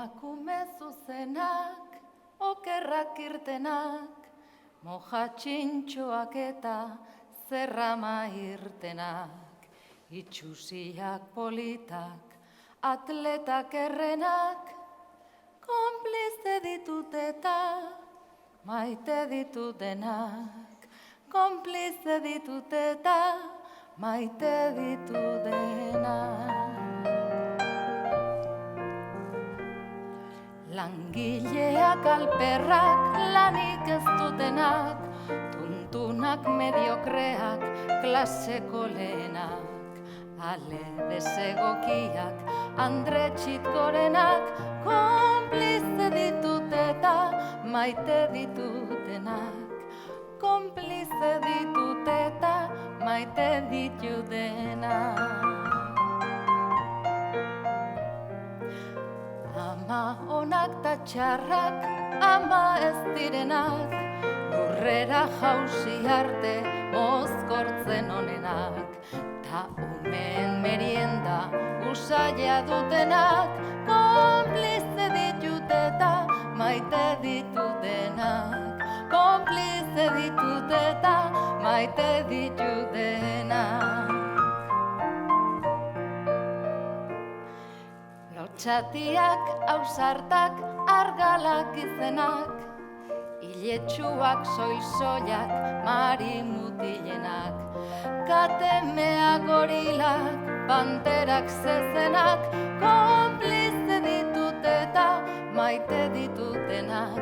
Emakume zuzenak, okerrak irtenak, moja txintxoak eta zerrama irtenak, itxusiak politak, atletak errenak, konplize ditut eta maite ditutenak, konplize ditut eta maite ditutenak. Langileak alperrak, lanik ez dutenak, tuntunak mediokreak, klaseko lehenak, ale desegokiak, andretxit gorenak, konplize ditut eta maite ditutenak, konplize ditut eta maite ditutenak. Ama onak ta txarrak, ama ez direnak, lurrera jausi arte mozkortzen onenak, ta umeen merienda usaila dutenak, konplize ditut eta maite ditutenak, konplize ditut eta maite ditutenak. Lotxatiak, ausartak, argalak izenak, iletsuak, soil-soilak, marimutilenak, katemeak, gorilak, panterak zezenak, konplize ditut eta maite ditutenak,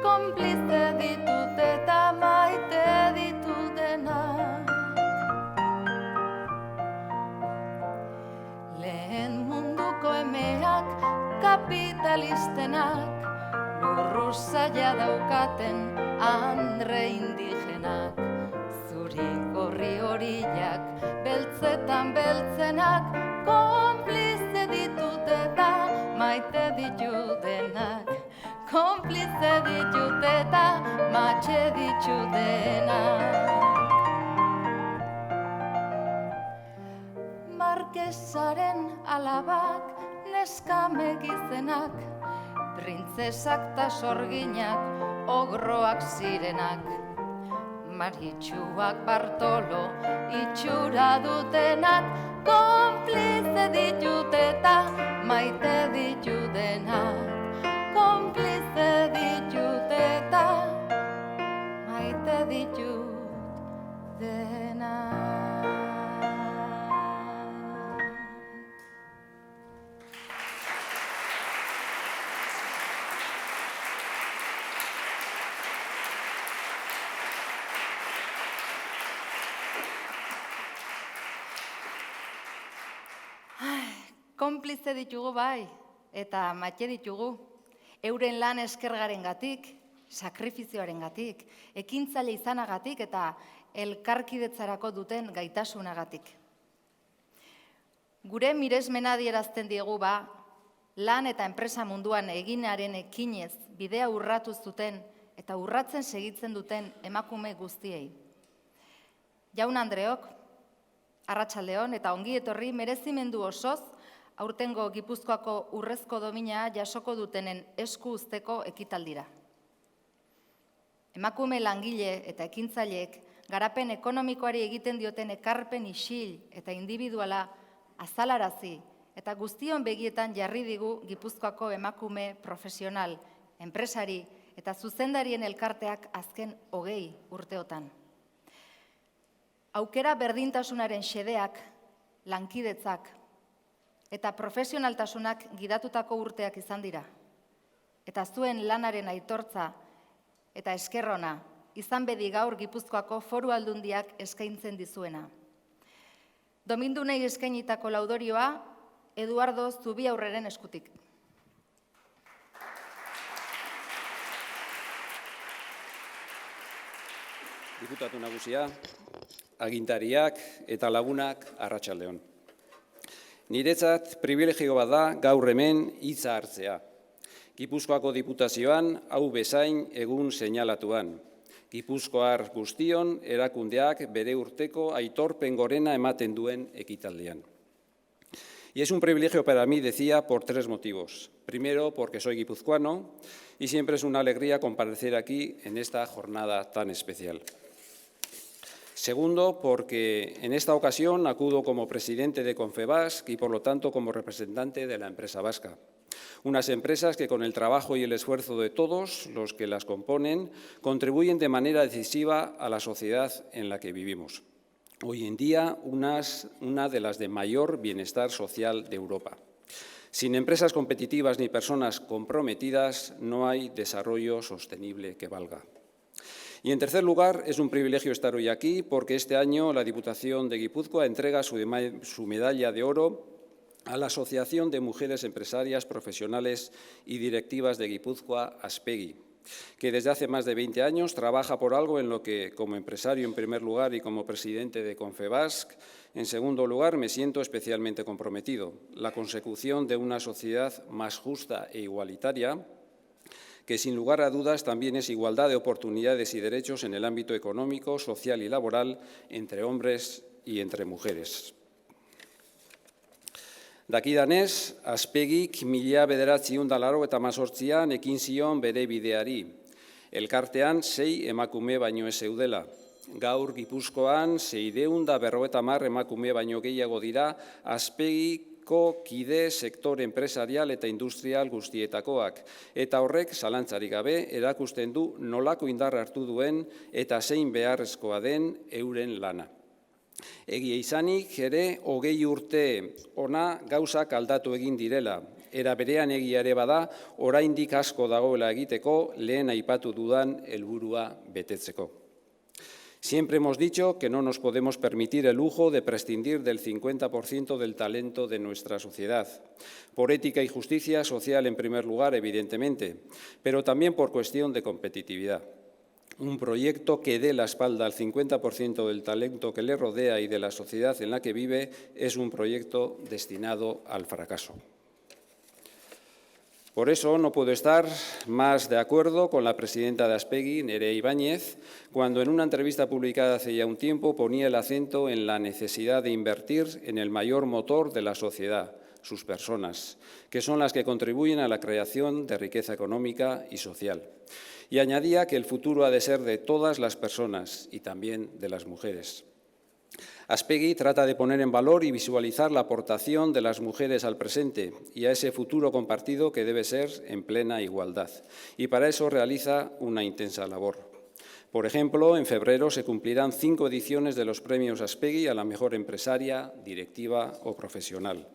konplize ditut eta maite ditutenak. Lehen munduko emeak, kapitalistenak, lurru zaila daukaten andre indigenak, zuri gorri horiak, beltzetan beltzenak, konplize ditut eta maite ditutenak, konplize ditut eta maite ditutenak. Markesaren alabak, neskamek izenak, printzesak ta sorginak, ogroak zirenak, maritxuak Bartolo, itxura dutenak, konplize ditut eta maite ditutenak, konplize ditut eta maite ditutenak. Konplize ditugu bai, eta maite ditugu, euren lan eskergarengatik, sakrifizioarengatik, ekintzaile izanagatik eta elkarkidetzarako duten gaitasunagatik. Gure miresmena adierazten diegu ba, lan eta enpresa munduan eginaren ekinez bidea urratu zuten eta urratzen segitzen duten emakume guztiei. Jaun Andreok, arratsaldeon eta ongi etorri merezimendu osoz aurtengo Gipuzkoako urrezko domina jasoko dutenen esku uzteko ekitaldira. Emakume langile eta ekintzaileek garapen ekonomikoari egiten dioten ekarpen isil eta individuala azalarazi eta guztion begietan jarri digu Gipuzkoako emakume profesional, enpresari eta zuzendarien elkarteak azken 20 urteotan. Aukera berdintasunaren xedeak, lankidetzak eta profesionaltasunak gidatutako urteak izan dira. Eta zuen lanaren aitortza eta eskerrona izan bedi gaur Gipuzkoako Foru Aldundiak eskaintzen dizuena. Domindunei eskainitako laudorioa Eduardo Zubiaurreren eskutik. Diputatu nagusia, agintariak eta lagunak arratsaldeon. Niretzat privilegio bat da gaur hemen hitza hartzea. Gipuzkoako Diputazioan hau bezain egun seinalatuan. Gipuzkoar guztion erakundeak bere urteko aitorpen gorena ematen duen ekitaldian. Y es un privilegio para mí, decía, por 3 motivos. Primero, porque soy guipuzcoano y siempre es una alegría comparecer aquí en esta jornada tan especial. Segundo, porque en esta ocasión acudo como presidente de Confebask y, por lo tanto, como representante de la empresa vasca. Unas empresas que, con el trabajo y el esfuerzo de todos los que las componen, contribuyen de manera decisiva a la sociedad en la que vivimos. Hoy en día, una de las de mayor bienestar social de Europa. Sin empresas competitivas ni personas comprometidas, no hay desarrollo sostenible que valga. Y, en tercer lugar, es un privilegio estar hoy aquí porque este año la Diputación de Guipúzcoa entrega su medalla de oro a la Asociación de Mujeres Empresarias, Profesionales y Directivas de Guipúzcoa, Aspegi, que desde hace más de 20 años trabaja por algo en lo que, como empresario en primer lugar y como presidente de Confebask, en segundo lugar, me siento especialmente comprometido: la consecución de una sociedad más justa e igualitaria, que sin lugar a dudas también es igualdad de oportunidades y derechos en el ámbito económico, social y laboral entre hombres y entre mujeres. Dakidanez, Aspegik 1988an ekin zion bere bideari. Elkartean 6 emakume baino ez zeudela. Gaur Gipuzkoan 650 emakume baino gehiago dira Aspegiko kide sektore enpresarial eta industrial guztietakoak, eta horrek zalantzarik gabe erakusten du nolako indarra hartu duen eta zein beharrezkoa den euren lana. Egia izanik ere 20 urte ona gauzak aldatu egin direla. Era berean egia ere bada, oraindik asko dagoela egiteko lehen aipatu dudan helburua betetzeko. Siempre hemos dicho que no nos podemos permitir el lujo de prescindir del 50% del talento de nuestra sociedad, por ética y justicia social en primer lugar, evidentemente, pero también por cuestión de competitividad. Un proyecto que dé la espalda al 50% del talento que le rodea y de la sociedad en la que vive es un proyecto destinado al fracaso. Por eso no puedo estar más de acuerdo con la presidenta de Aspegi, Nerea Ibáñez, cuando en una entrevista publicada hace ya un tiempo ponía el acento en la necesidad de invertir en el mayor motor de la sociedad, sus personas, que son las que contribuyen a la creación de riqueza económica y social. Y añadía que el futuro ha de ser de todas las personas y también de las mujeres. Aspegi trata de poner en valor y visualizar la aportación de las mujeres al presente y a ese futuro compartido que debe ser en plena igualdad. Y para eso realiza una intensa labor. Por ejemplo, en febrero se cumplirán 5 ediciones de los premios Aspegi a la mejor empresaria, directiva o profesional.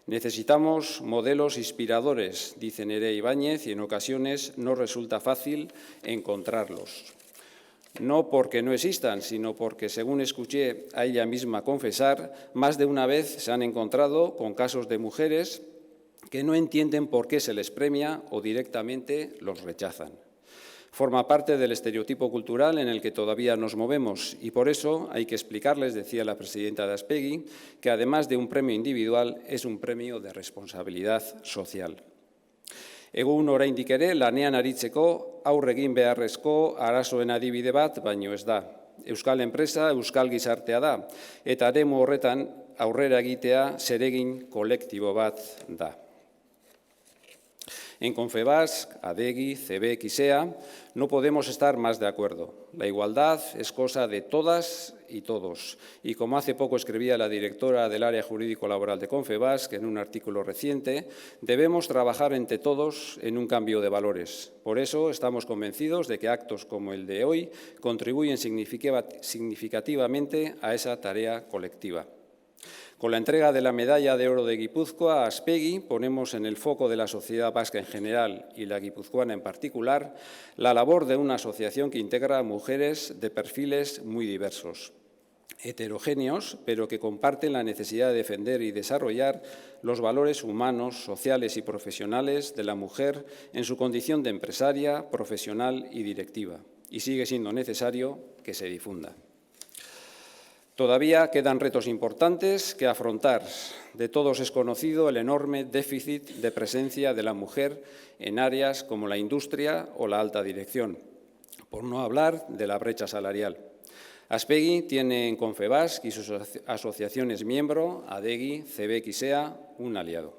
Necesitamos modelos inspiradores, dice Nerea Ibáñez, y en ocasiones no resulta fácil encontrarlos. No porque no existan, sino porque, según escuché a ella misma confesar, más de una vez se han encontrado con casos de mujeres que no entienden por qué se les premia o directamente los rechazan. Forma parte del estereotipo cultural en el que todavía nos movemos y por eso hay que explicarles, decía la presidenta de Aspegi, que además de un premio individual es un premio de responsabilidad social. Egun oraindik ere lanean aritzeko aurre egin beharrezko arazoen adibide bat baino ez da. Euskal enpresa, euskal gizartea da, eta eremu horretan aurrera egitea zeregin kolektibo bat da. En Confebask, Adegi, CEBEC y SEA no podemos estar más de acuerdo. La igualdad es cosa de todas y todos. Y como hace poco escribía la directora del área jurídico-laboral de Confebask en un artículo reciente, debemos trabajar entre todos en un cambio de valores. Por eso estamos convencidos de que actos como el de hoy contribuyen significativamente a esa tarea colectiva. Con la entrega de la medalla de oro de Guipúzcoa a Aspegi ponemos en el foco de la sociedad vasca en general y la guipuzcoana en particular la labor de una asociación que integra a mujeres de perfiles muy diversos, heterogéneos, pero que comparten la necesidad de defender y desarrollar los valores humanos, sociales y profesionales de la mujer en su condición de empresaria, profesional y directiva. Y sigue siendo necesario que se difunda. Todavía quedan retos importantes que afrontar. De todos es conocido el enorme déficit de presencia de la mujer en áreas como la industria o la alta dirección, por no hablar de la brecha salarial. Aspegi tiene en Confebask y sus asociaciones miembro, ADEGI, CEBEC y SEA, un aliado.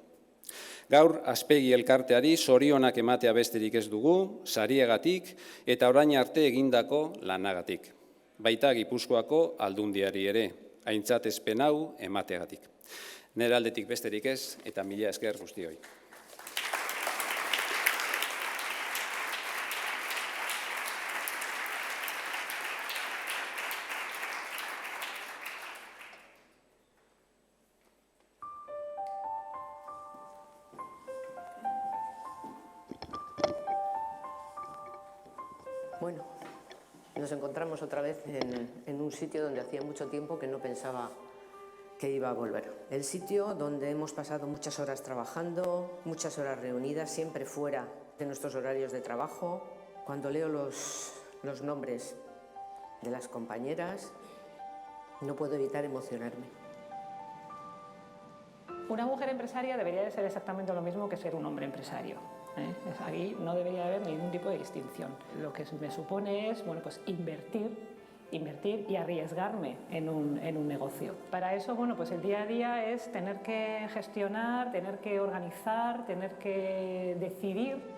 Gaur, Aspegi elkarteari zorionak ematea besterik ez dugu, sariagatik eta orain arte egindako lanagatik. Baita Gipuzkoako Aldundiari ere, aintzatespen hau emateagatik. Nire aldetik besterik ez, eta mila esker guztioi. Bueno, nos encontramos otra vez en un sitio donde hacía mucho tiempo que no pensaba que iba a volver. El sitio donde hemos pasado muchas horas trabajando, muchas horas reunidas, siempre fuera de nuestros horarios de trabajo. Cuando leo los nombres de las compañeras, no puedo evitar emocionarme. Una mujer empresaria debería de ser exactamente lo mismo que ser un hombre empresario. Aquí no debería haber ningún tipo de distinción. Lo que me supone es, bueno, pues invertir y arriesgarme en un negocio. Para eso, bueno, pues el día a día es tener que gestionar, tener que organizar, tener que decidir.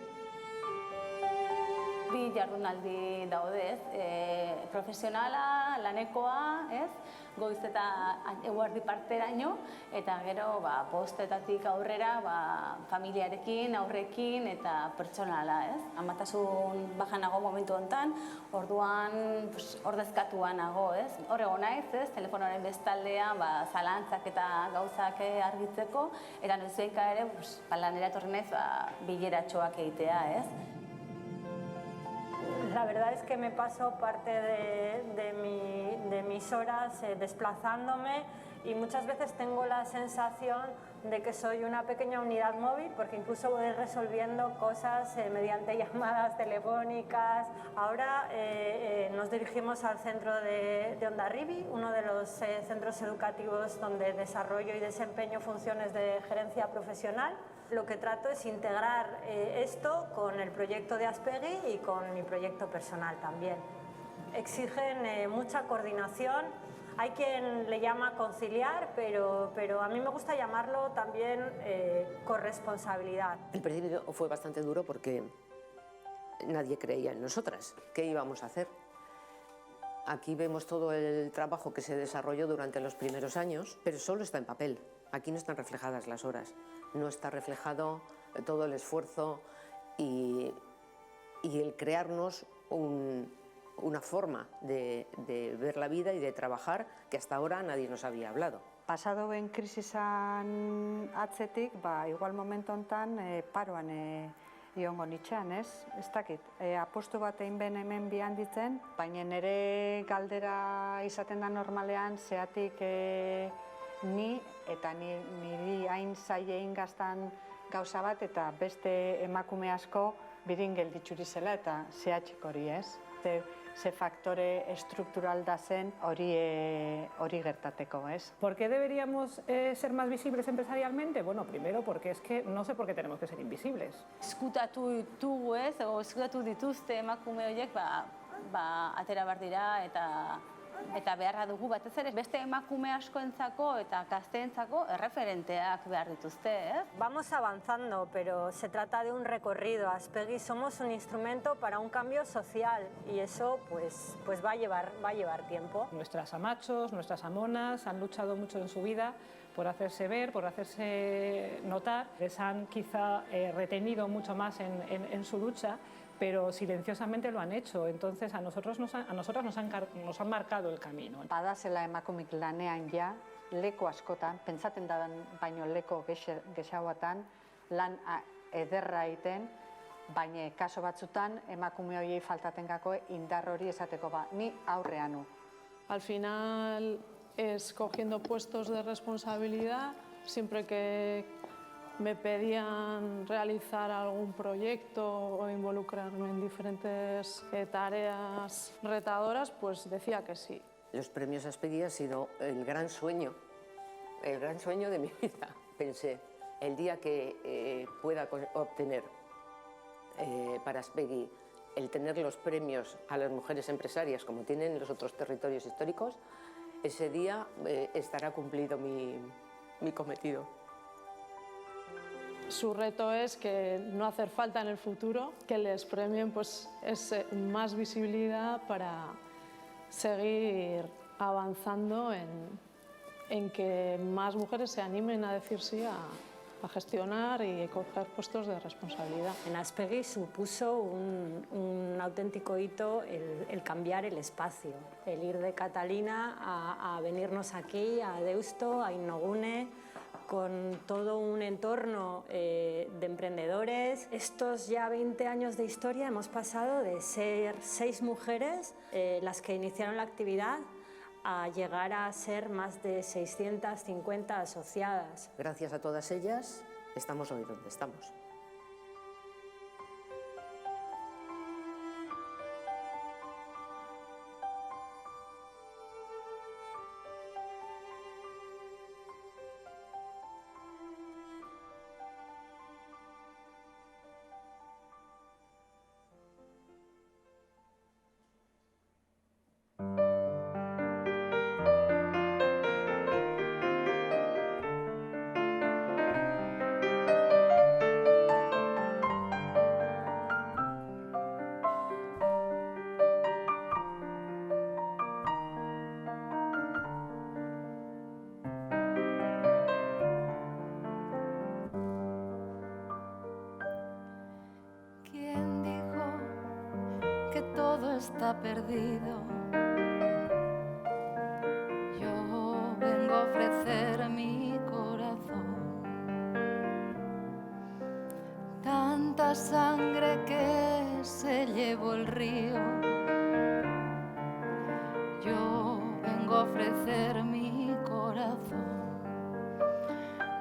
Bi jardunaldi daude, profesionala, lanekoa, goiz eta eguerdi parteraino, eta gero postetatik aurrera familiarekin, aurrekin eta pertsonala. Amatasun bajanago momentu honetan, orduan ordezkatua nago. Hor egon naiz, telefonoaren bestaldean zalantzak eta gauzak argitzeko, eta noizbehinka ere lanera etorri naiz bileratxoak egitea. La verdad es que me paso parte de mis horas desplazándome y muchas veces tengo la sensación de que soy una pequeña unidad móvil porque incluso voy resolviendo cosas mediante llamadas telefónicas. Ahora nos dirigimos al centro de Hondarribi, uno de los centros educativos donde desarrollo y desempeño funciones de gerencia profesional. Lo que trato es integrar esto con el proyecto de Aspegi y con mi proyecto personal también. Exigen mucha coordinación, hay quien le llama conciliar, pero a mí me gusta llamarlo también corresponsabilidad. El principio fue bastante duro porque nadie creía en nosotras. ¿Qué íbamos a hacer? Aquí vemos todo el trabajo que se desarrolló durante los primeros años, pero solo está en papel. Aquí no están reflejadas las horas, no está reflejado todo el esfuerzo y el crearnos una forma de ver la vida y de trabajar que hasta ahora nadie nos había hablado. Pasado ben krisisan atzetik, igual momentu hontan paroan iongo nitxean, ez dakit. Apostu bat egin ben hemen bi handitzen, baina nire galdera izaten da normalean, zeatik ni eta niri hain zaila egin gaztan gauza bat eta beste emakume asko birin gelditxuri zela eta zehatxik hori, ez? Ze faktore estruktural da zen hori gertateko, ez? ¿Por qué deberíamos ser más visibles empresarialmente? Bueno, primero porque es que no sé por qué tenemos que ser invisibles. Eskutatu ditugu eskutatu dituzte emakume horiek, atera behar dira eta beharra dugu batez ere beste emakume askoentzako eta gazteentzako erreferenteak behar dituzte. Vamos avanzando, pero se trata de un recorrido. Aspegi somos un instrumento para un cambio social y eso pues va a llevar tiempo. Nuestras amachos, nuestras amonas han luchado mucho en su vida por hacerse ver, por hacerse notar. Les han quizá retenido mucho más en su lucha, pero silenciosamente lo han hecho. Entonces a nosotras nos han marcado el camino. Badazela emakumik lanean ja, leku askotan, pentsaten da baino leku gexauatan, lan ederra egiten, baina kaso batzutan emakume horiei faltaten gako indar hori esateko ni aurrean. Al final es cogiendo puestos de responsabilidad, siempre que me pedían realizar algún proyecto o involucrarme en diferentes tareas retadoras, pues decía que sí. Los premios Aspegi ha sido el gran sueño de mi vida. Pensé, el día que pueda obtener para Aspegi el tener los premios a las mujeres empresarias como tienen en los otros territorios históricos, ese día estará cumplido mi cometido. Su reto es que no hacer falta en el futuro, que les premien pues, más visibilidad para seguir avanzando en que más mujeres se animen a decir sí a gestionar y coger puestos de responsabilidad. En Aspegui supuso un auténtico hito el cambiar el espacio, el ir de Catalina a venirnos aquí, a Deusto, a Innogune, con todo un entorno de emprendedores. Estos ya 20 años de historia hemos pasado de ser 6 mujeres las que iniciaron la actividad a llegar a ser más de 650 asociadas. Gracias a todas ellas estamos hoy donde estamos. Todo está perdido. Yo vengo a ofrecer mi corazón. Tanta sangre que se llevó el río. Yo vengo a ofrecer mi corazón.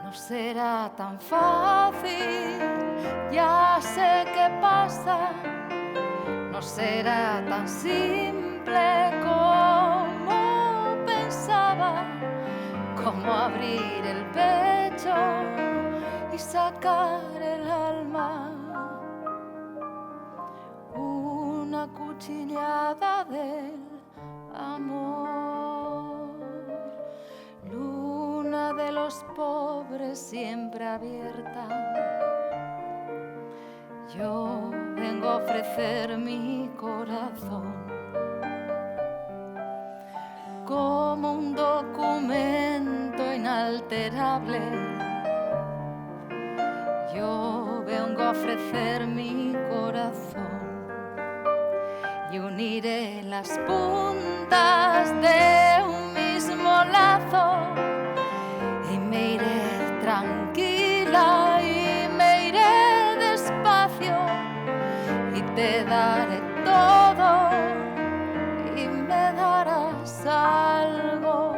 No será tan fácil, ya sé qué pasa. No será tan simple como pensaba, como abrir el pecho y sacar el alma. Una cuchillada del amor, luna de los pobres siempre abierta. Yo vengo a ofrecer mi corazón como un documento inalterable. Yo vengo a ofrecer mi corazón y uniré las puntas de un mismo lazo y me iré tranquila y me iré y te daré todo y me darás algo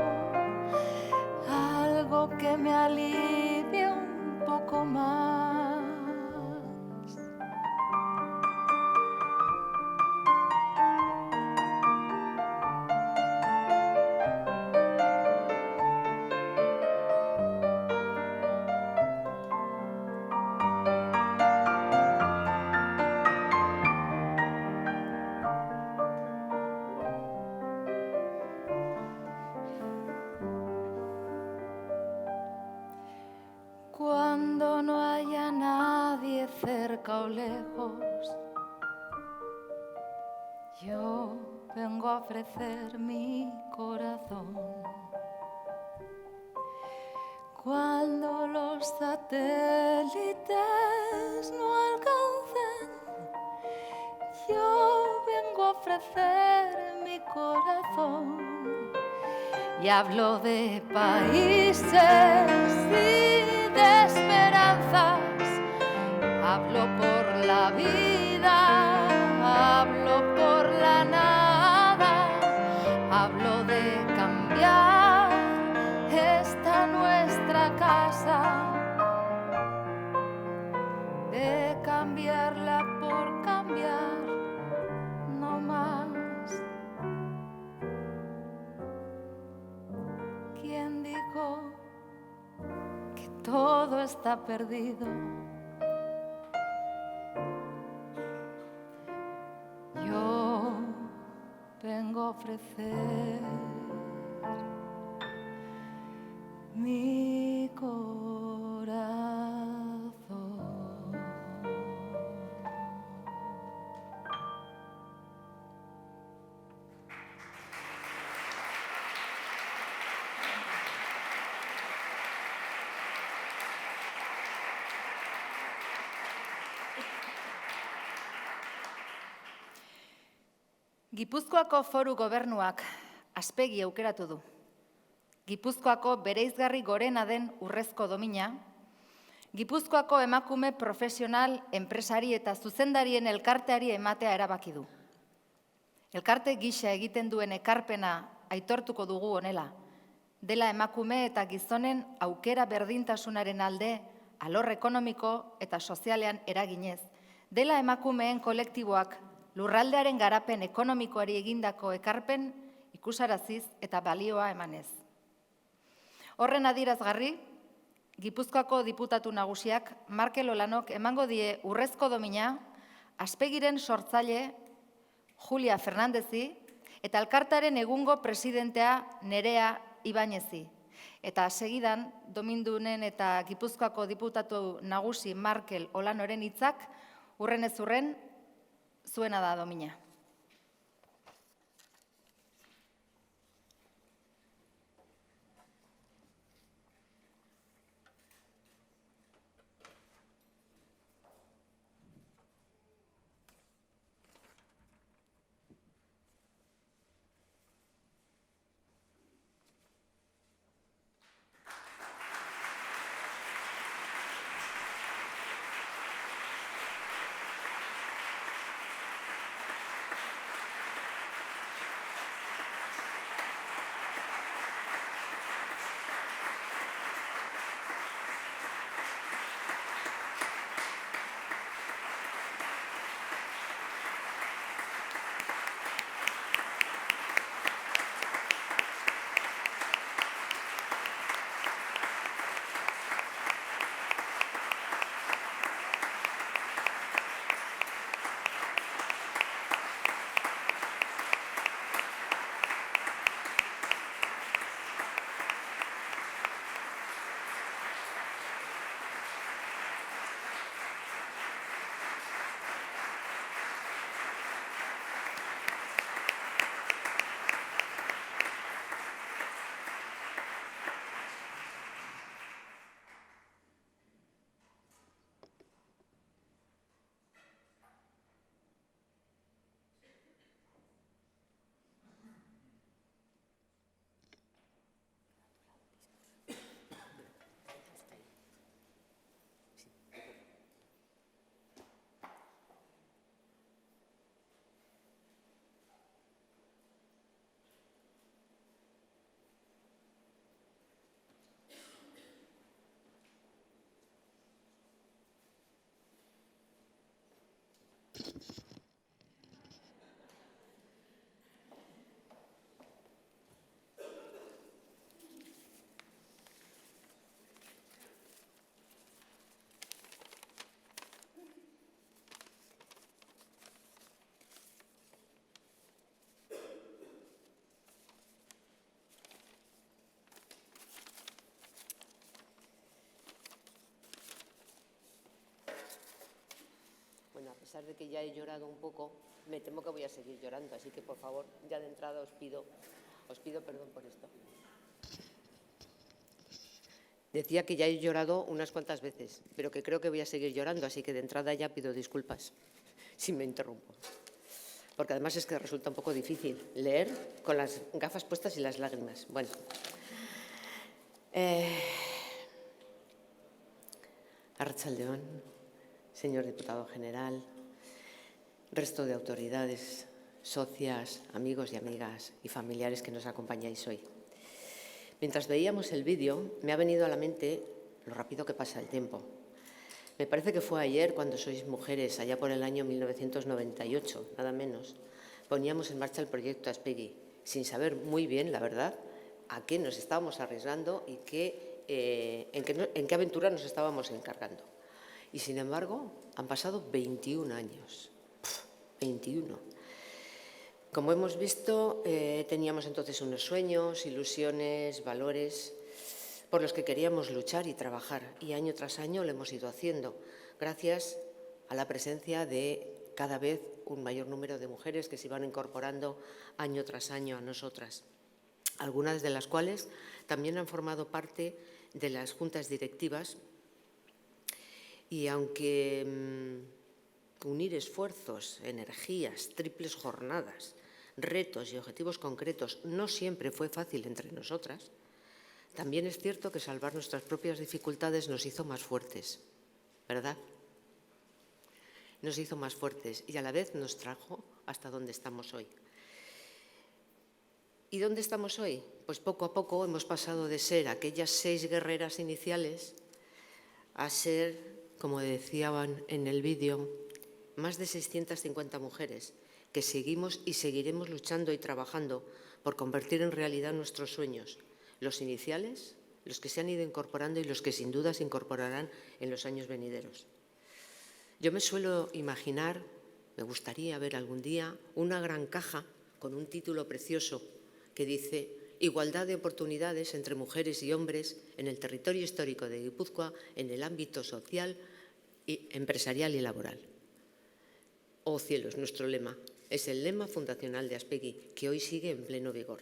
que me alivie un poco más. Cuando no haya nadie cerca o lejos, yo vengo a ofrecer mi corazón. Cuando los satélites no alcancen, yo vengo a ofrecer mi corazón. Y hablo de países y de esperanzas, hablo por la vida, hablo por la nada, hablo de cambiar esta nuestra casa, de cambiarla por cambiar, no más. ¿Quién dijo que todo está perdido? ofrecer mi corazón. Gipuzkoako Foru Gobernuak Aspegi aukeratu du. Gipuzkoako bereizgarri gorena den urrezko domina, Gipuzkoako emakume profesional, enpresari eta zuzendarien elkarteari ematea erabaki du. Elkarte gisa egiten duen ekarpena aitortuko dugu honela, dela emakume eta gizonen aukera berdintasunaren alde, alor ekonomiko eta sozialean eraginez, dela emakumeen kolektiboak lurraldearen garapen ekonomikoari egindako ekarpen ikusaraziz eta balioa emanez. Horren adierazgarri, Gipuzkoako diputatu nagusiak Markel Olanok emango die urrezko domina Aspegiren sortzaile Julia Fernandezi eta elkartaren egungo presidentea Nerea Ibañezi. Eta segidan, domindunen eta Gipuzkoako diputatu nagusi Markel Olanoren hitzak urrenez urren zuena da domina. Bueno, a pesar de que ya he llorado un poco, me temo que voy a seguir llorando, así que por favor, ya de entrada os pido perdón por esto. Decía que ya he llorado unas cuantas veces, pero que creo que voy a seguir llorando, así que de entrada ya pido disculpas si me interrumpo. Porque además es que resulta un poco difícil leer con las gafas puestas y las lágrimas. Bueno. Arratsaldeon, señor diputado general, resto de autoridades, socias, amigos y amigas y familiares que nos acompañáis hoy. Mientras veíamos el vídeo, me ha venido a la mente lo rápido que pasa el tiempo. Me parece que fue ayer cuando sois mujeres, allá por el año 1998, nada menos, poníamos en marcha el proyecto Aspegi, sin saber muy bien, la verdad, a qué nos estábamos arriesgando y en qué aventura nos estábamos encargando. Y sin embargo, han pasado 21 años. 21. Como hemos visto, teníamos entonces unos sueños, ilusiones, valores por los que queríamos luchar y trabajar, y año tras año lo hemos ido haciendo, gracias a la presencia de cada vez un mayor número de mujeres que se iban incorporando año tras año a nosotras, algunas de las cuales también han formado parte de las juntas directivas, y aunque unir esfuerzos, energías, triples jornadas, retos y objetivos concretos no siempre fue fácil entre nosotras, también es cierto que salvar nuestras propias dificultades nos hizo más fuertes, ¿verdad? Nos hizo más fuertes y a la vez nos trajo hasta donde estamos hoy. ¿Y dónde estamos hoy? Pues poco a poco hemos pasado de ser aquellas 6 guerreras iniciales a ser, como decían en el vídeo, más de 650 mujeres que seguimos y seguiremos luchando y trabajando por convertir en realidad nuestros sueños, los iniciales, los que se han ido incorporando y los que sin duda se incorporarán en los años venideros. Yo me suelo imaginar, me gustaría ver algún día, una gran caja con un título precioso que dice «Igualdad de oportunidades entre mujeres y hombres en el territorio histórico de Guipúzcoa en el ámbito social, empresarial y laboral». Oh cielos, nuestro lema. Es el lema fundacional de Aspegui, que hoy sigue en pleno vigor.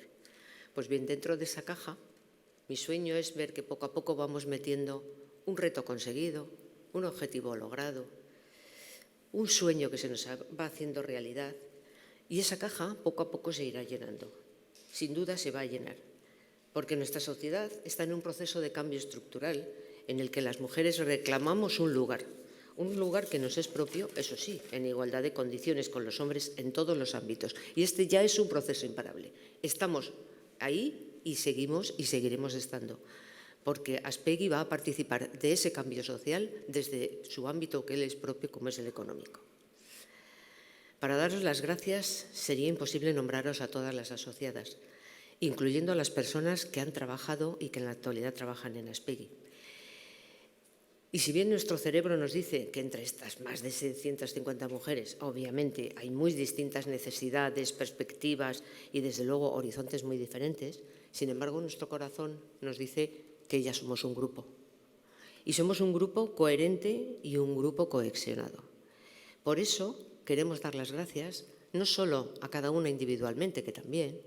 Pues bien, dentro de esa caja, mi sueño es ver que poco a poco vamos metiendo un reto conseguido, un objetivo logrado, un sueño que se nos va haciendo realidad, y esa caja poco a poco se irá llenando. Sin duda se va a llenar, porque nuestra sociedad está en un proceso de cambio estructural en el que las mujeres reclamamos un lugar que nos es propio, eso sí, en igualdad de condiciones con los hombres en todos los ámbitos. Y este ya es un proceso imparable. Estamos ahí y seguimos y seguiremos estando, porque Aspegui va a participar de ese cambio social desde su ámbito que él es propio, como es el económico. Para daros las gracias sería imposible nombraros a todas las asociadas, incluyendo a las personas que han trabajado y que en la actualidad trabajan en Aspegui. Y si bien nuestro cerebro nos dice que entre estas más de 650 mujeres, obviamente, hay muy distintas necesidades, perspectivas y, desde luego, horizontes muy diferentes, sin embargo, nuestro corazón nos dice que ya somos un grupo. Y somos un grupo coherente y un grupo cohesionado. Por eso queremos dar las gracias no solo a cada una individualmente, que también,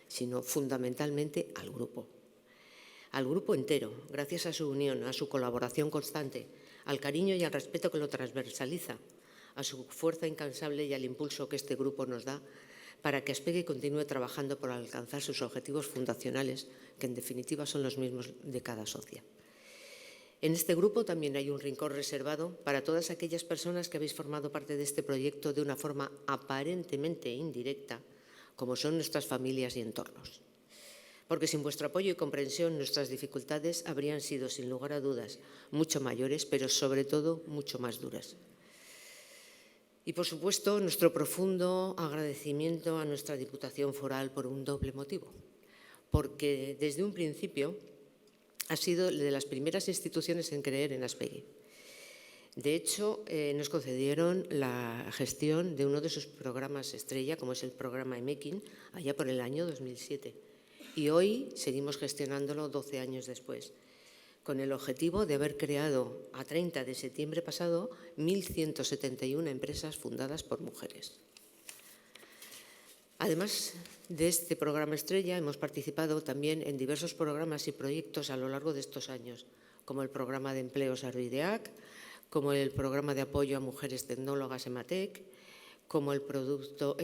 sino fundamentalmente al grupo entero, gracias a su unión, a su colaboración constante, al cariño y al respeto que lo transversaliza, a su fuerza incansable y al impulso que este grupo nos da para que Aspegui continúe trabajando por alcanzar sus objetivos fundacionales, que en definitiva son los mismos de cada socia. En este grupo también hay un rincón reservado para todas aquellas personas que habéis formado parte de este proyecto de una forma aparentemente indirecta, como son nuestras familias y entornos. Porque sin vuestro apoyo y comprensión nuestras dificultades habrían sido, sin lugar a dudas, mucho mayores, pero sobre todo mucho más duras. Y, por supuesto, nuestro profundo agradecimiento a nuestra Diputación Foral por un doble motivo. Porque desde un principio ha sido de las primeras instituciones en creer en Aspegui. De hecho, nos concedieron la gestión de uno de sus programas estrella, como es el programa Emekin, allá por el año 2007. Y hoy seguimos gestionándolo 12 años después, con el objetivo de haber creado a 30 de septiembre pasado 1.171 empresas fundadas por mujeres. Además de este programa estrella, hemos participado también en diversos programas y proyectos a lo largo de estos años, como el programa de empleos Arbideac, como el programa de apoyo a mujeres tecnólogas Ematec, como el proyecto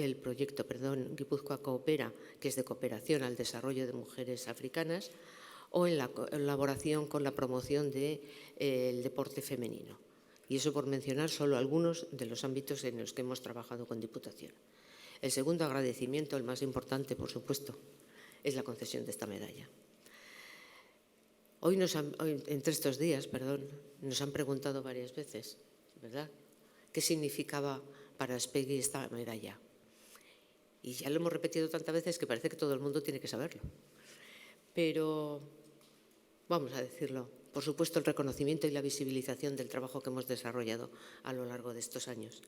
Guipúzcoa Coopera, que es de cooperación al desarrollo de mujeres africanas, o en la colaboración con la promoción del deporte femenino. Y eso por mencionar solo algunos de los ámbitos en los que hemos trabajado con Diputación. El segundo agradecimiento, el más importante, por supuesto, es la concesión de esta medalla. Entre estos días, nos han preguntado varias veces, ¿verdad?, qué significaba para Aspegui esta medalla. Y ya lo hemos repetido tantas veces que parece que todo el mundo tiene que saberlo. Pero vamos a decirlo, por supuesto, el reconocimiento y la visibilización del trabajo que hemos desarrollado a lo largo de estos años.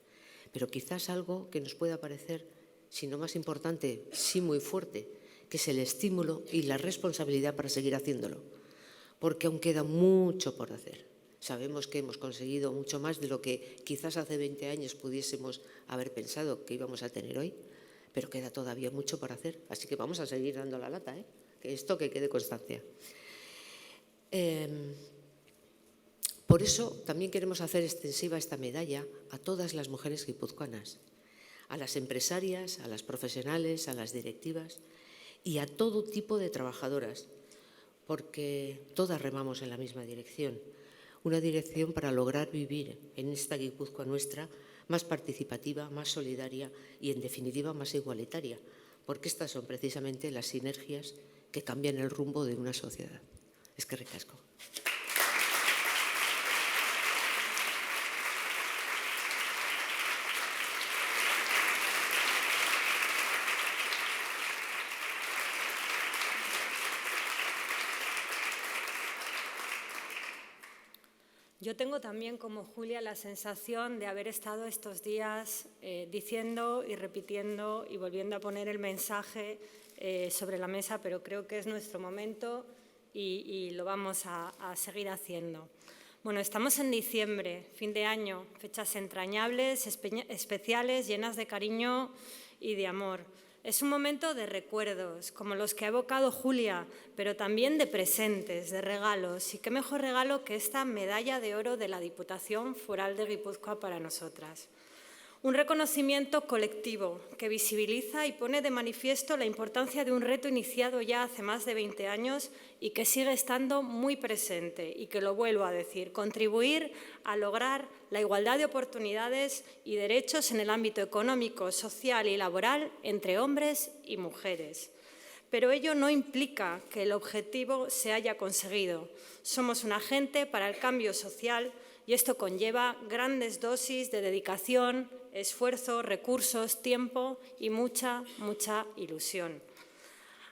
Pero quizás algo que nos pueda parecer sino más importante, sí muy fuerte, que es el estímulo y la responsabilidad para seguir haciéndolo. Porque aún queda mucho por hacer. Sabemos que hemos conseguido mucho más de lo que quizás hace 20 años pudiésemos haber pensado que íbamos a tener hoy, pero queda todavía mucho por hacer. Así que vamos a seguir dando la lata, que esto que quede constancia. Por eso también queremos hacer extensiva esta medalla a todas las mujeres guipuzcoanas, a las empresarias, a las profesionales, a las directivas y a todo tipo de trabajadoras, porque todas remamos en la misma dirección, una dirección para lograr vivir en esta Guipúzcoa nuestra más participativa, más solidaria y, en definitiva, más igualitaria, porque estas son precisamente las sinergias que cambian el rumbo de una sociedad. Eskerrik asko. Yo tengo también, como Julia, la sensación de haber estado estos días diciendo y repitiendo y volviendo a poner el mensaje sobre la mesa, pero creo que es nuestro momento y lo vamos a seguir haciendo. Bueno, estamos en diciembre, fin de año, fechas entrañables, especiales, llenas de cariño y de amor. Es un momento de recuerdos, como los que ha evocado Julia, pero también de presentes, de regalos. Y qué mejor regalo que esta medalla de oro de la Diputación Foral de Guipúzcoa para nosotras. Un reconocimiento colectivo que visibiliza y pone de manifiesto la importancia de un reto iniciado ya hace más de 20 años y que sigue estando muy presente. Y que lo vuelvo a decir, contribuir a lograr la igualdad de oportunidades y derechos en el ámbito económico, social y laboral entre hombres y mujeres. Pero ello no implica que el objetivo se haya conseguido. Somos un agente para el cambio social y esto conlleva grandes dosis de dedicación, esfuerzo, recursos, tiempo y mucha ilusión.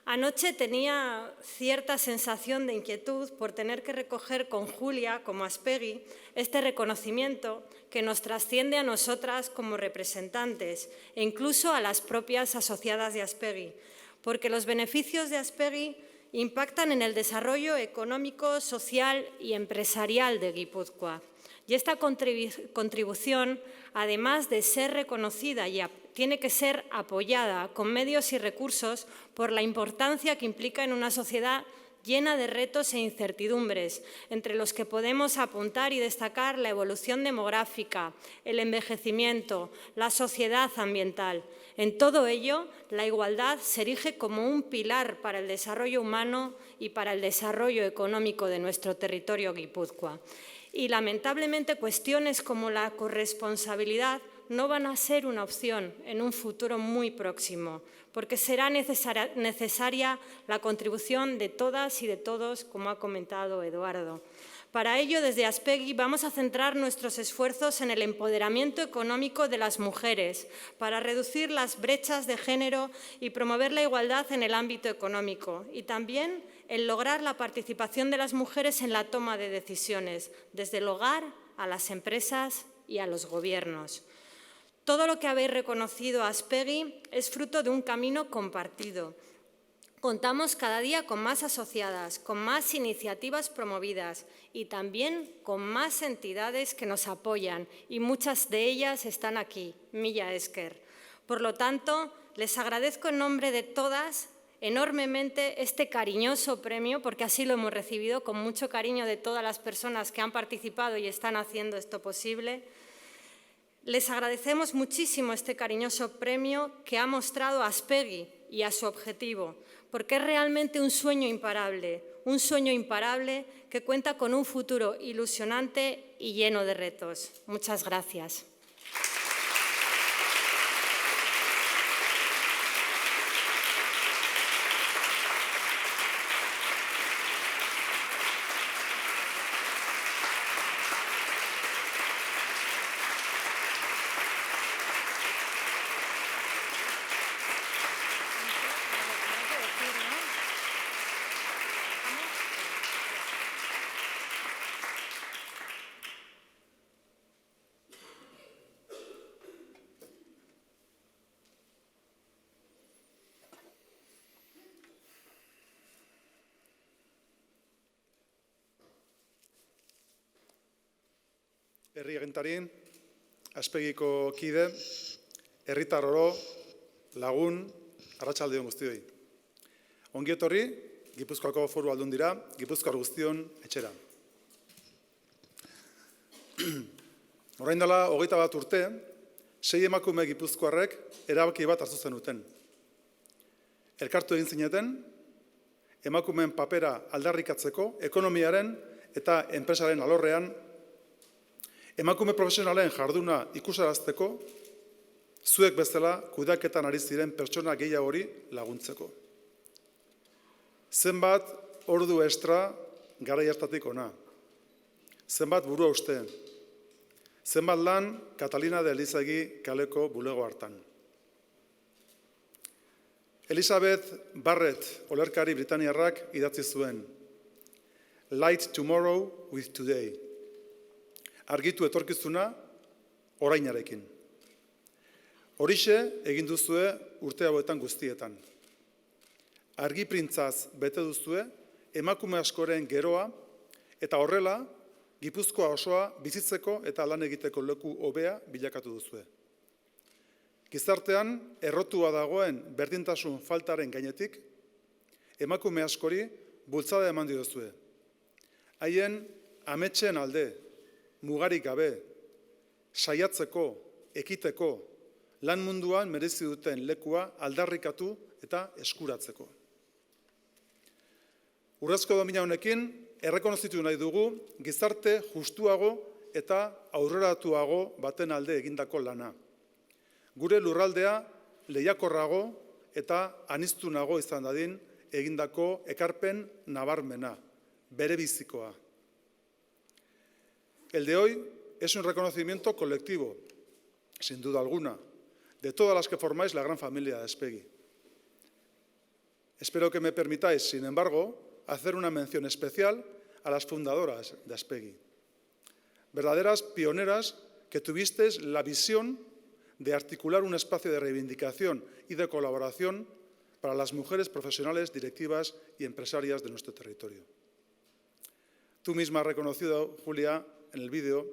Anoche tenía cierta sensación de inquietud por tener que recoger con Julia, como Aspegui, este reconocimiento que nos trasciende a nosotras como representantes e incluso a las propias asociadas de Aspegui, porque los beneficios de Aspegui impactan en el desarrollo económico, social y empresarial de Guipúzcoa. Y esta contribución, además de ser reconocida, tiene que ser apoyada con medios y recursos por la importancia que implica en una sociedad llena de retos e incertidumbres, entre los que podemos apuntar y destacar la evolución demográfica, el envejecimiento, la sociedad ambiental. En todo ello, la igualdad se erige como un pilar para el desarrollo humano y para el desarrollo económico de nuestro territorio Guipúzcoa. Y, lamentablemente, cuestiones como la corresponsabilidad no van a ser una opción en un futuro muy próximo, porque será necesaria la contribución de todas y de todos, como ha comentado Eduardo. Para ello, desde Aspegui vamos a centrar nuestros esfuerzos en el empoderamiento económico de las mujeres, para reducir las brechas de género y promover la igualdad en el ámbito económico, y también en lograr la participación de las mujeres en la toma de decisiones, desde el hogar a las empresas y a los gobiernos. Todo lo que habéis reconocido a Aspegui es fruto de un camino compartido. Contamos cada día con más asociadas, con más iniciativas promovidas y también con más entidades que nos apoyan, y muchas de ellas están aquí, mila esker. Por lo tanto, les agradezco en nombre de todas enormemente este cariñoso premio, porque así lo hemos recibido, con mucho cariño de todas las personas que han participado y están haciendo esto posible. Les agradecemos muchísimo este cariñoso premio que ha mostrado a Aspegui y a su objetivo, porque es realmente un sueño imparable que cuenta con un futuro ilusionante y lleno de retos. Muchas gracias. herri agintari, Aspegiko kide, herritar oro, lagun, arratsalde on guztioi. Ongi etorri, Gipuzkoako Foru Aldundira, Gipuzkoar guztion etxera. Orain dela 21 urte, 6 emakume gipuzkoarrek erabaki bat hartu zenuten. Elkartu egin zineten, emakumeen papera aldarrikatzeko, ekonomiaren eta enpresaren alorrean, emakume profesionalen jarduna ikusarazteko, zuek bezala kudeaketan ari ziren pertsona gehiagori laguntzeko. Zenbat ordu estra garai hartatik ona. Zenbat burua uste. Zenbat lan Catalina de Elizagi kaleko bulego hartan. Elizabeth Barrett olerkari britaniarrak idatzi zuen. Light tomorrow with today. Argitu etorkizuna orainarekin. Horixe egin duzue urte hauetan guztietan. Argi printzaz bete duzue emakume askoren geroa eta horrela Gipuzkoa osoa bizitzeko eta lan egiteko leku hobea bilakatu duzue. Gizartean errotua dagoen berdintasun faltaren gainetik emakume askori bultzada eman diozue. Haien ametsen alde, mugarik gabe, saiatzeko, ekiteko, lan munduan merezi duten lekua aldarrikatu eta eskuratzeko. Urrezko domina honekin, errekonozitu nahi dugu gizarte justuago eta aurreratuago baten alde egindako lana. Gure lurraldea lehiakorrago eta aniztunago izan dadin egindako ekarpen nabarmena, berebizikoa. El de hoy es un reconocimiento colectivo, sin duda alguna, de todas las que formáis la gran familia de Aspegi. Espero que me permitáis, sin embargo, hacer una mención especial a las fundadoras de Aspegi. Verdaderas pioneras que tuvisteis la visión de articular un espacio de reivindicación y de colaboración para las mujeres profesionales, directivas y empresarias de nuestro territorio. Tú misma has reconocido, Julia, en el vídeo,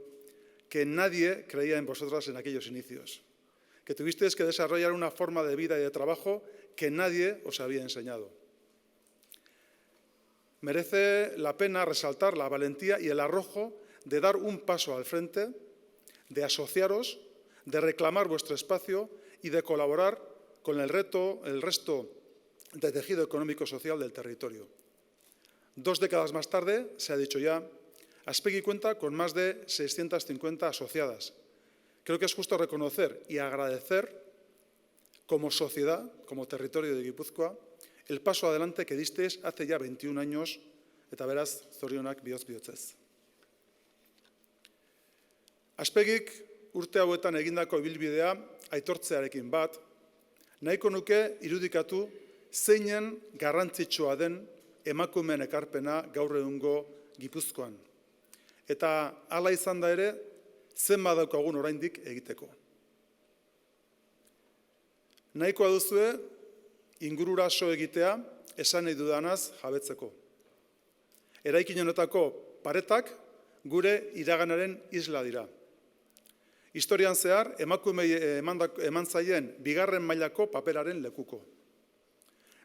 que nadie creía en vosotras en aquellos inicios, que tuvisteis que desarrollar una forma de vida y de trabajo que nadie os había enseñado. Merece la pena resaltar la valentía y el arrojo de dar un paso al frente, de asociaros, de reclamar vuestro espacio y de colaborar con el resto del tejido económico-social del territorio. 2 décadas más tarde, se ha dicho ya, Aspegi cuenta con más de 650 asociadas. Creo que es justo reconocer y agradecer como sociedad, como territorio de Gipuzkoa, el paso adelante que disteis hace ya 21 años, eta beraz, zorionak bihotz-bihotzez. Aspegik urte hauetan egindako ibilbidea aitortzearekin bat, nahiko nuke irudikatu zeinen garrantzitsua den emakumeen ekarpena gaur egungo Gipuzkoan. Eta hala izan da ere, zenbat daukagun oraindik egiteko. Nahikoa duzue ingurura so egitea esan nahi dudanaz jabetzeko. Eraikin honetako paretak gure iraganaren isla dira. Historian zehar, emakumei eman zaien bigarren mailako paperaren lekuko.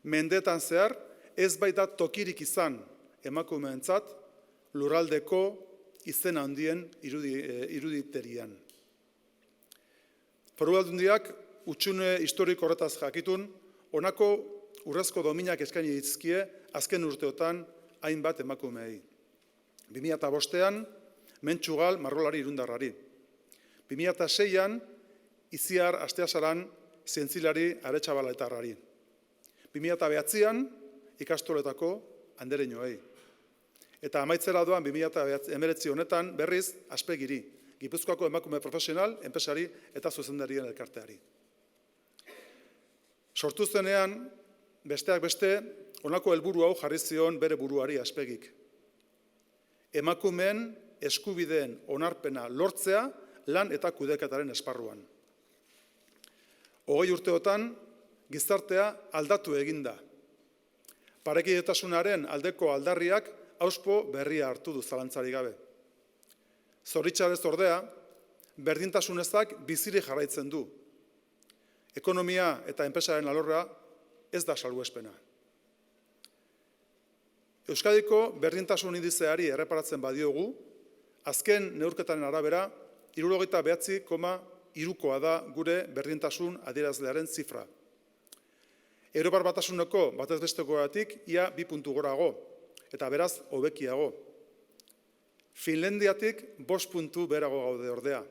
Mendeetan zehar, ez baita tokirik izan emakumeentzat lurraldeko izena handien iruditerian. Foru Aldundiak utxune historiko horretaz jakitun, honako urrezko dominak eskaini dizkie azken urteotan hainbat emakumeei. 2005an, Mentxugal margolari irundarrari. 2006an, Iziar Asteasaran zientzilari aretxabalaetarrari. 2009an, ikastoletako andereñoei. Eta amaitzera doan 2019 honetan berriz Aspegiri, Gipuzkoako emakume profesional, enpresari eta zuzendarien elkarteari. Sortu zenean, besteak beste, honako helburu hau jarri zion bere buruari Aspegik. Emakumeen eskubideen onarpena lortzea lan eta kudeaketaren esparruan. 20 urteotan, gizartea aldatu eginda. Parekidetasunaren aldeko aldarriak auspo berria hartu du zalantzarik gabe. Zoritxarrez ordea, berdintasun ezak bizirik jarraitzen du. Ekonomia eta enpresaren alorra ez da salbuespena. Euskadiko berdintasun indizeari erreparatzen badiogu, azken neurketaren arabera, 79,3koa da gure berdintasun adierazlearen zifra. Europar Batasuneko batez bestekoagatik ia 2 puntu gorago, eta beraz hobekiago. Finlandiatik 5 puntu beherago gaude ordea.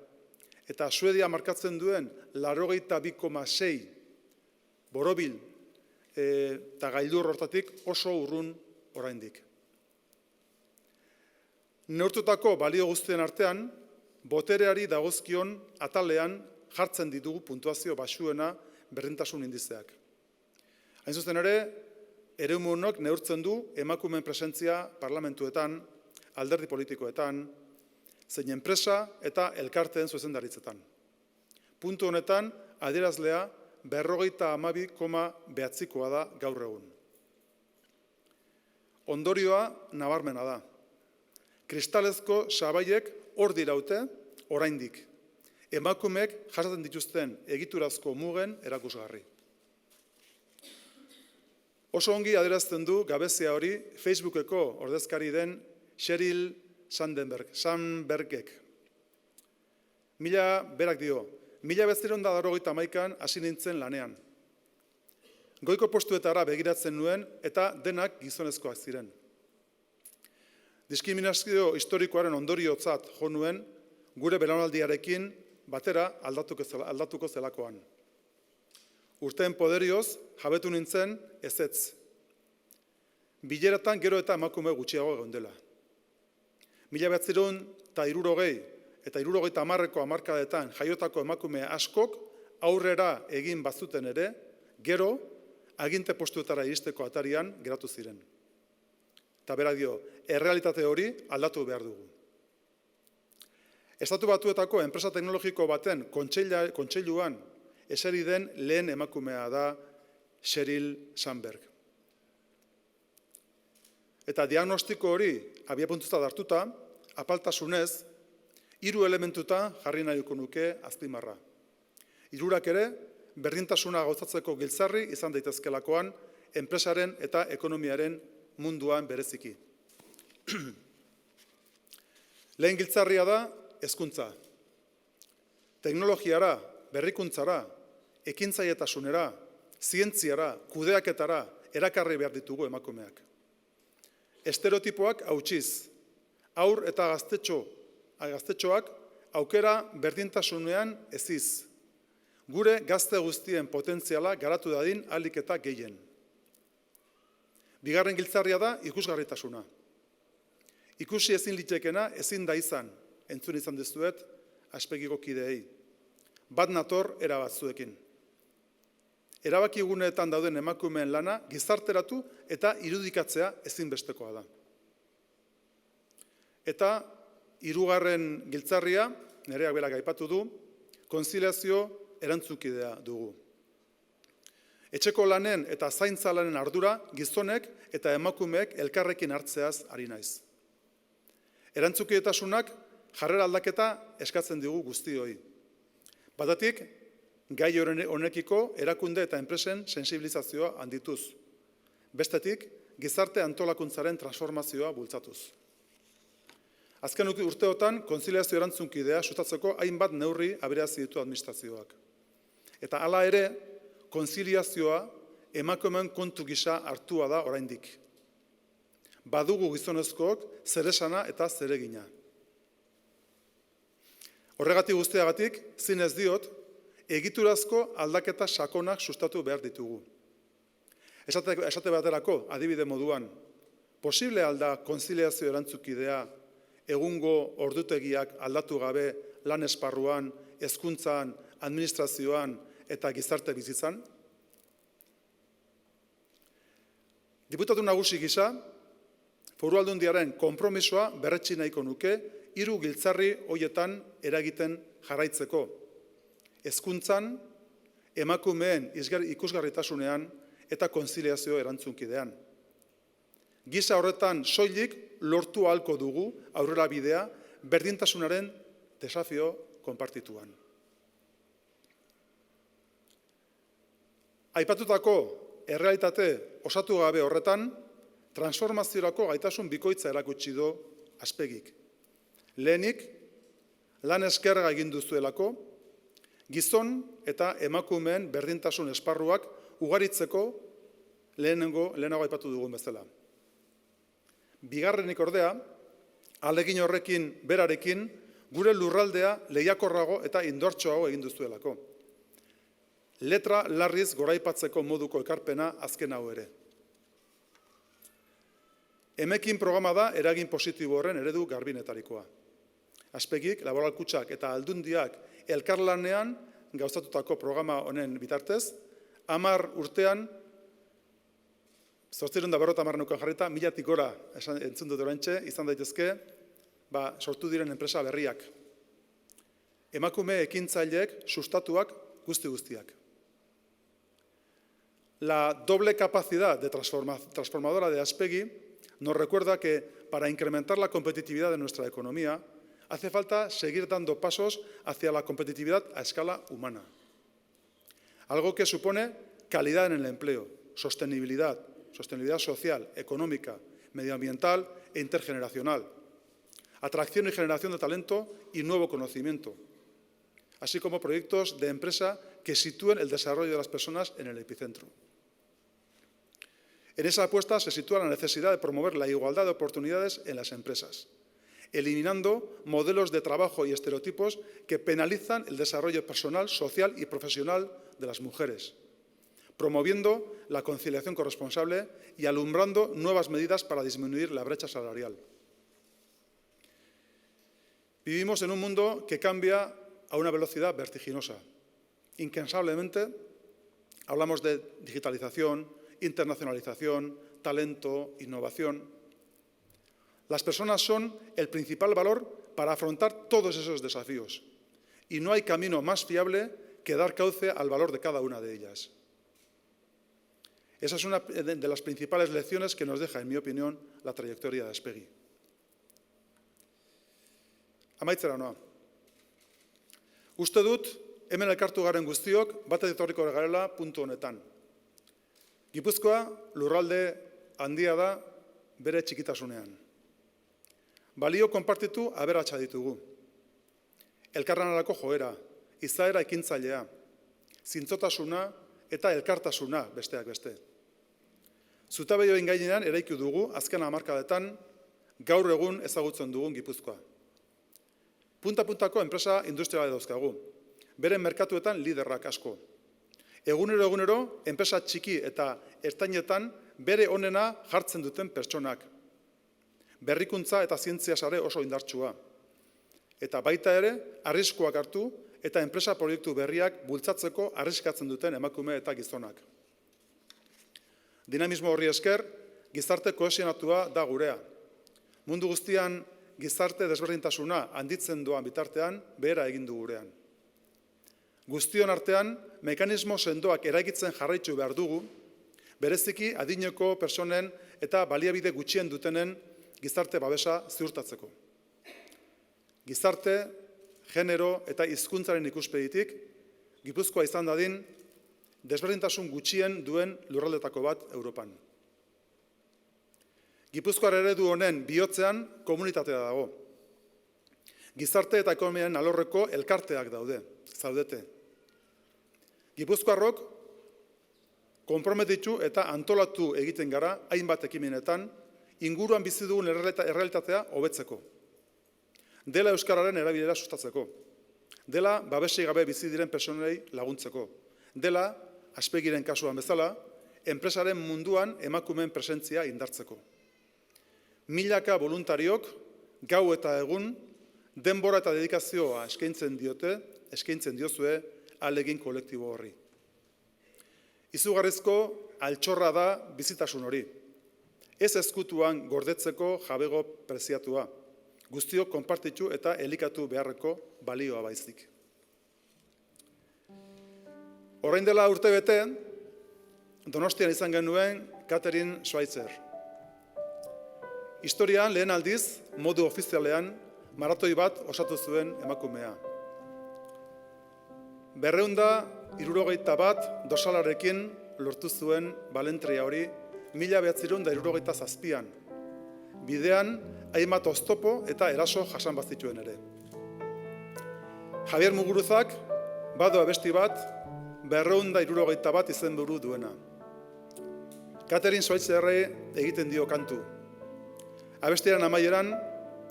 Eta Suedia markatzen duen 82,6 borobil eta gaildur hortatik oso urrun oraindik. Neurtutako balio guztien artean, botereari dagozkion atalean jartzen ditugu puntuazio baxuena berdintasun indizeak. Hain zuzen ere, eremu honok neurtzen du emakumeen presentzia parlamentuetan, alderdi politikoetan, zein enpresa eta elkarteen zuzendaritzetan. Puntu honetan, adierazlea 52,9koa da gaur egun. Ondorioa nabarmena da. Kristalezko sabaiek hor diraute, oraindik. Emakumeek jasaten dituzten egiturazko mugen erakusgarri. Oso ongi adierazten du gabezia hori Facebookeko ordezkari den Sheryl Sandbergek. Berak dio, 1981an hasi nintzen lanean. Goiko postuetara begiratzen nuen eta denak gizonezkoak ziren. Diskriminazio historikoaren ondoriotzat jo nuen gure belaunaldiarekin batera aldatuko zelakoan. Urteen poderioz jabetu nintzen ezetz. Bileratan gero eta emakume gutxiago geundela. 1960 eta 1970ko hamarkadetan jaiotako emakume askok aurrera egin bazuten ere, gero aginte postuetara iristeko atarian geratu ziren. Eta berak dio, errealitate hori aldatu behar dugu. Estatu Batuetako enpresa teknologiko baten kontseiluan eseri den lehen emakumea da Sheryl Sandberg. Eta diagnostiko hori abiapuntutzat hartuta, apaltasunez, 3 elementuta jarri nahiko nuke azpimarra. 3 ere, berdintasuna gauzatzeko giltzarri izan daitezkelakoan, enpresaren eta ekonomiaren munduan bereziki. Lehen giltzarria da hezkuntza. Teknologiara, berrikuntzara, ekintzaietasunera, zientziara, kudeaketara erakarri behar ditugu emakumeak. Estereotipoak hautsiz, haur eta gaztetxoak aukera berdintasunean eziz. Gure gazte guztien potentziala garatu dadin ahalik eta gehien. Bigarren giltzarria da ikusgarritasuna. Ikusi ezin litekena ezin da izan, entzun izan dizuet Aspegiko kideei. Bat nator erabatzuekin. Erabakiguneetan dauden emakumeen lana gizarteratu eta irudikatzea ezinbestekoa da. Eta 3. giltzarria, nereak berak aipatu du, konziliazio erantzukidea dugu. Etxeko lanen eta zaintza lanen ardura gizonek eta emakumeek elkarrekin hartzeaz ari naiz. Erantzukidetasunak jarrera aldaketa eskatzen digu guztioi. Batatik, gai honekiko erakunde eta enpresen sensibilizazioa handituz. Bestetik, gizarte antolakuntzaren transformazioa bultzatuz. Azken urteotan, konziliazio erantzunkidea sustatzeko hainbat neurri abiarazi ditu administrazioak. Eta hala ere, konziliazioa emakumeen kontu gisa hartua da oraindik. Badugu gizonezkook zeresana eta zeregina. Horregatik guztiagatik, zinez diot, egiturazko aldaketa sakonak sustatu behar ditugu. Esate baterako, adibide moduan, posible alda konziliazio erantzukidea egungo ordutegiak aldatu gabe lan esparruan, hezkuntzan, administrazioan eta gizarte bizitzan? Diputatu nagusi gisa, Foru Aldundiaren konpromisoa berretsi nahiko nuke 3 giltzarri hoietan eragiten jarraitzeko. Hezkuntzan, emakumeen ikusgarritasunean eta konziliazio erantzunkidean. Gisa horretan soilik lortu ahalko dugu aurrera bidea berdintasunaren desafio konpartituan. Aipatutako errealitate osatu gabe horretan, transformaziorako gaitasun bikoitza erakutsi du Aspegik. Lehenik, lan eskerga egin duzuelako, gizon eta emakumeen berdintasun esparruak ugaritzeko lehenago aipatu dugun bezala. Bigarrenik ordea, ahalegin horrekin berarekin, gure lurraldea lehiakorrago eta indortxoago egin duzuelako. Letra larriz goraipatzeko moduko ekarpena azken hau ere. Emekin programa da eragin positibo horren eredu garbinetarikoa. Aspegik, Laboral Kutxak eta Aldundiak elkarlanean gauzatutako programa honen bitartez, 10 urtean, 850 jarrita, 1000-tik gora entzun dut oraintxe, izan daitezke, sortu diren enpresa berriak. Emakume ekintzaileek sustatuak guztiak. La doble capacidad transformadora de Aspegi nos recuerda que para incrementar la competitividad de nuestra economía hace falta seguir dando pasos hacia la competitividad a escala humana. Algo que supone calidad en el empleo, sostenibilidad social, económica, medioambiental e intergeneracional, atracción y generación de talento y nuevo conocimiento, así como proyectos de empresa que sitúen el desarrollo de las personas en el epicentro. En esa apuesta se sitúa la necesidad de promover la igualdad de oportunidades en las empresas, eliminando modelos de trabajo y estereotipos que penalizan el desarrollo personal, social y profesional de las mujeres, promoviendo la conciliación corresponsable y alumbrando nuevas medidas para disminuir la brecha salarial. Vivimos en un mundo que cambia a una velocidad vertiginosa. Incansablemente hablamos de digitalización, internacionalización, talento, innovación. Las personas son el principal valor para afrontar todos esos desafíos y no hay camino más fiable que dar cauce al valor de cada una de ellas. Esa es una de las principales lecciones que nos deja, en mi opinión, la trayectoria de Aspegi. Amaitzera noa. Uste dut, hemen elkartu garen guztiok, bat etorriko garela puntu honetan. Gipuzkoa lurralde handia da bere txikitasunean. Balio konpartitu aberatsa ditugu. Elkarlanarako joera, izaera ekintzailea, zintzotasuna eta elkartasuna besteak beste. Zutabeioen gainean eraiki dugu azken hamarkadetan gaur egun ezagutzen dugun Gipuzkoa. Punta-puntako enpresa industriala dauzkagu, beren merkatuetan liderrak asko. Egunero, enpresa txiki eta ertainetan bere onena jartzen duten pertsonak. Berrikuntza eta zientzia sare oso indartsua. Eta baita ere, arriskuak hartu eta enpresa proiektu berriak bultzatzeko arriskatzen duten emakume eta gizonak. Dinamismo horri esker, gizarte kohesionatua da gurea. Mundu guztian gizarte desberdintasuna handitzen doan bitartean, behera egin du gurean. Guztion artean, mekanismo sendoak eraikitzen jarraitu behar dugu, bereziki adineko personen eta baliabide gutxien dutenen gizarte babesa ziurtatzeko. Gizarte, genero eta hizkuntzaren ikuspegitik, Gipuzkoa izan dadin, desberdintasun gutxien duen lurraldetako bat Europan. Gipuzkoar eredu honen bihotzean komunitatea dago. Gizarte eta ekonomiaren alorreko elkarteak zaudete. Gipuzkoarrok konprometitu eta antolatu egiten gara hainbat ekimenetan inguruan bizi dugun errealitatea hobetzeko. Dela euskararen erabilera sustatzeko. Dela babesei gabe bizi diren pertsonei laguntzeko. Dela, Aspegiren kasuan bezala, enpresaren munduan emakumeen presentzia indartzeko. Milaka voluntariok, gau eta egun, denbora eta dedikazioa eskaintzen diozue ahalegin kolektibo horri. Izugarrizko altxorra da bizitasun hori. Ez ezkutuan gordetzeko jabego preziatua. Guztiok konpartitu eta elikatu beharreko balioa baizik. Orain dela urtebete, Donostian izan genuen Catherine Schweitzer. Historian lehen aldiz, modu ofizialean, maratoi bat osatu zuen emakumea. 261 dosalarekin lortu zuen balentria hori 1967an. Bidean, hainbat oztopo eta eraso jasan bazituen ere. Javier Muguruzak badu abesti bat 261 izenburu duena. Catherine Schweitzerrei egiten dio kantu. Abestiaren amaieran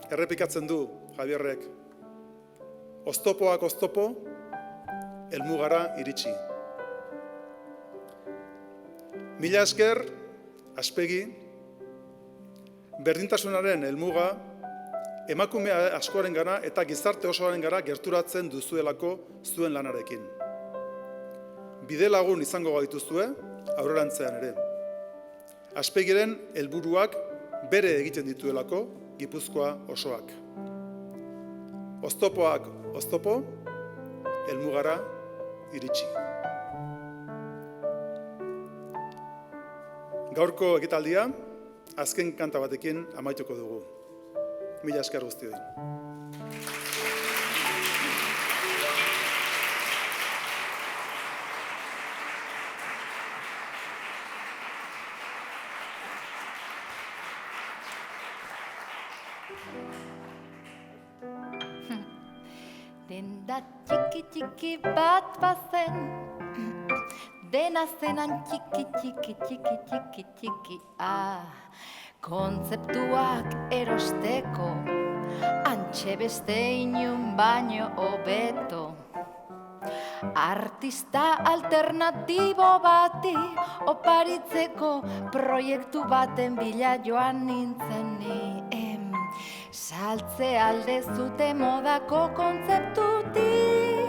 errepikatzen du Javierrek. Oztopoak oztopo, helmugara iritsi. Mila esker, Aspegi, berdintasunaren helmuga emakume askoarengana eta gizarte osoarengana gerturatzen duzuelako zuen lanarekin. Bide lagun izango gaituzue, aurrerantzean ere. Aspegiren helburuak bere egiten dituelako Gipuzkoa osoak. Oztopoak oztopo, helmugara iritsi. Gaurko ekitaldia, azken kanta batekin amaituko dugu. Mila esker guztioi. Denda txiki txiki bat bazen, dena zenan txiki txiki txiki txiki txiki. Kontzeptuak erosteko, antxe beste inun baino hobeto. Artista alternatibo bati oparitzeko proiektu baten bila joan nintzen ni. Saltze alde zute modako kontzeptutik,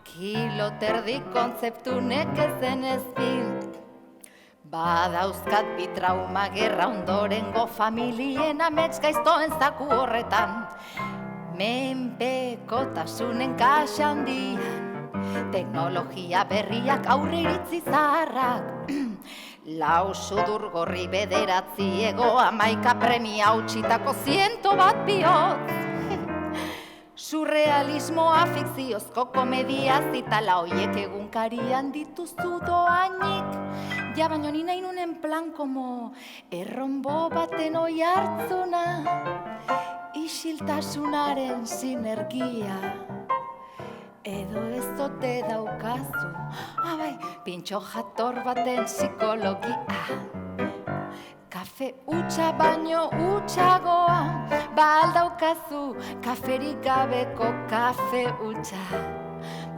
kilo terdi kontzeptu nekezen ezbin. Badauzkat bi trauma gerra ondorengo familien amets gaiztoen zaku horretan. Menpekotasunen kaxa handian, teknologia berriak aurre iritzi zaharrak. Lau sudur gorri bederatzi ego 11 premia hautsitako 101 bihotz. Surrealismoa fikziozko komedia zitala hoiek egunkarian dituzu doainik. Ja baino ni nahi nunen plan como erronbo baten oi hartzuna, isiltasunaren sinergia. Edo ez ote daukazu, pintxo jator baten psikologia. Kafe utxa baino utxagoa, daukazu kaferik gabeko kafe utxa.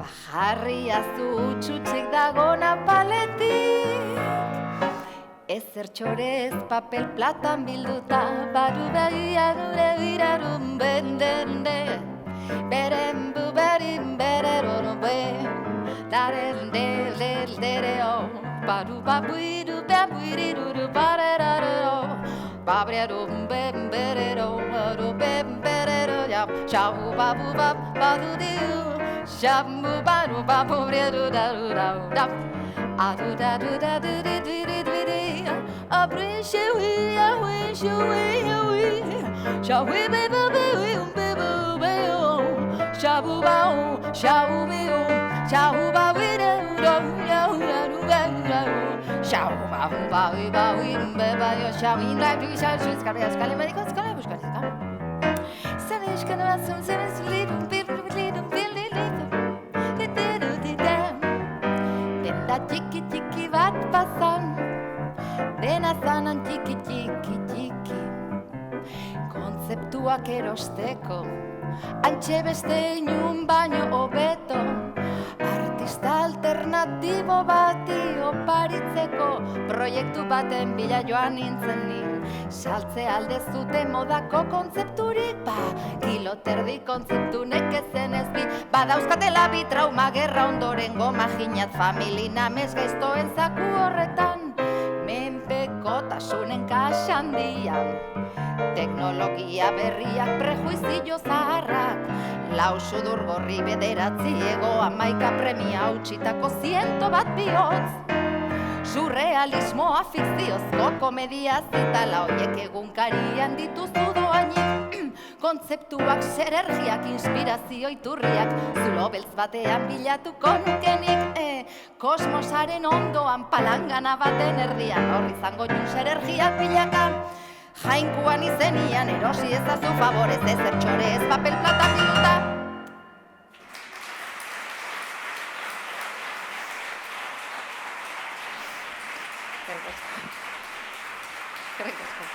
Jarriazu utxutxik dagona paletik. Ezer txorez papel platan bilduta, baru begiarure birarun bendende. Beren buberin bereroro be, daren del dereo, baru babuiru babuiru bareraro, babrerum bemberero, baru bemberero, ya shabu babu bab badu diu, shabu baru babu breru daru da, adu da du da du di di di di di, abriche we ya we shall we be shabu bao, shabu biu, shabu bao do shabu bao beba yo shabu la du shabu skale médicos skale buscariska. Sanish kana asum senes lidum lidum denda tiki tiki bat pasan, dena zanan tiki tiki tiki. Kontzeptuak erosteko, antxe beste inun baino hobeto. Artista alternatibo bati oparitzeko proiektu baten bila joan nintzen ni. Saltze alde zute modako kontzepturik, kilo terdi kontzeptu nekezen ezbi. Badauzkatela bi trauma gerra ondorengo maginat familina mez gaiztoen zaku horretan. Menpekotasunen kaxa handian, teknologia berriak prejuizio zaharrak. Lau sudur gorri bederatzi ego 11 premia hautsitako 101 bihotz. Surrealismoa fikziozko komedia zitala hoiek egunkarian dituzu doainik. Kontzeptuak, serergiak, inspirazio iturriak, zulo beltz batean bilatuko nukenik, kosmosaren ondoan palangana baten erdian, hor izango jun serergiak pilaka. Jainkuan izenian erosi ezazu favorez, ezer txore ez papel plata biluta. Gracias.